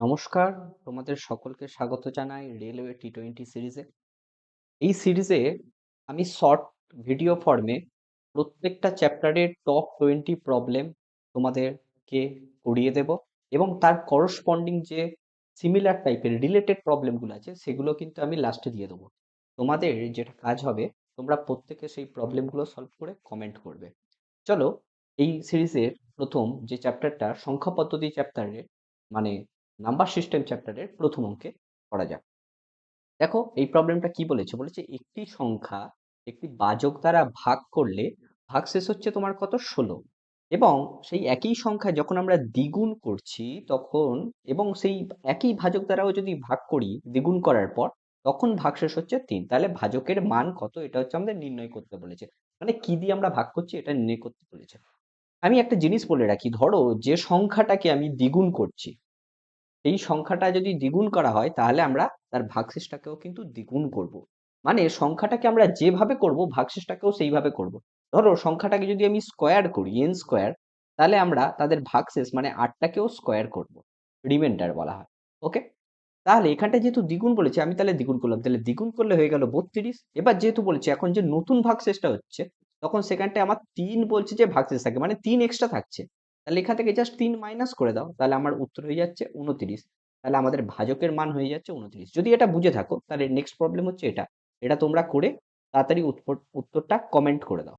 নমস্কার, তোমাদের সকলকে স্বাগত জানাই রেলওয়ে টি-20 সিরিজে। এই সিরিজে আমি শর্ট ভিডিও ফর্মে প্রত্যেকটা চ্যাপ্টারের টপ 20 প্রবলেম তোমাদেরকে করিয়ে দেব এবং তার করসপন্ডিং যে সিমিলার টাইপের রিলেটেড প্রবলেমগুলো আছে সেগুলো কিন্তু আমি লাস্টে দিয়ে দেবো। তোমাদের যেটা কাজ হবে, তোমরা প্রত্যেকে সেই প্রবলেমগুলো সলভ করে কমেন্ট করবে। চলো, এই সিরিজের প্রথম যে চ্যাপ্টারটা সংখ্যা পদ্ধতি চ্যাপ্টারের মানে নাম্বার সিস্টেম চ্যাপ্টারের প্রথম অঙ্কে করা যাক। দেখো এই প্রবলেমটা কি বলেছে, বলেছে একটি সংখ্যা একটি বাচক দ্বারা ভাগ করলে ভাগশেষ হচ্ছে তোমার কত 16, এবং সেই একই সংখ্যা যখন আমরা দ্বিগুণ করছি তখন এবং সেই একই ভাজক দ্বারাও যদি ভাগ করি দ্বিগুণ করার পর তখন ভাগশেষ হচ্ছে 3। তাহলে ভাজকের মান কত এটা হচ্ছে আমাদের নির্ণয় করতে বলেছে, মানে কি দিয়ে আমরা ভাগ করছি এটা নির্ণয় করতে বলেছে। আমি একটা জিনিস বলে রাখি, ধরো যে সংখ্যাটাকে আমি দ্বিগুণ করছি, এই সংখ্যাটা যদি দ্বিগুণ করা হয় তাহলে আমরা তার ভাগশেষটাকেও কিন্তু দ্বিগুণ করব। মানে সংখ্যাটাকে আমরা যেভাবে করব ভাগশেষটাকেও সেইভাবে করব। ধরো সংখ্যাটাকে যদি আমি স্কোয়ার করি n স্কোয়ার, তাহলে আমরা তাদের ভাগশেষ মানে 8টাকেও স্কোয়ার করব, রিমাইন্ডার বলা হয়। ওকে, তাহলে এখানটা যেহেতু দ্বিগুণ বলেছে আমি তাহলে দ্বিগুণ করলাম, তাহলে দ্বিগুণ করলে হয়ে গেল 32। এবার যেহেতু বলেছে এখন যে নতুন ভাগশেষটা হচ্ছে, তখন সেখানটায় আমার 3 বলছে যে ভাগশেষ থাকে, মানে 3 এক্সট্রা থাকছে। তাহলে এখান থেকে জাস্ট 3 মাইনাস করে দাও, তাহলে আমার উত্তর হয়ে যাচ্ছে 29। তাহলে আমাদের ভাজকের মান হয়ে যাচ্ছে 29। যদি এটা বুঝে থাকো তাহলে নেক্সট প্রবলেম হচ্ছে এটা, এটা তোমরা করে তাড়াতাড়ি উত্তরটা কমেন্ট করে দাও।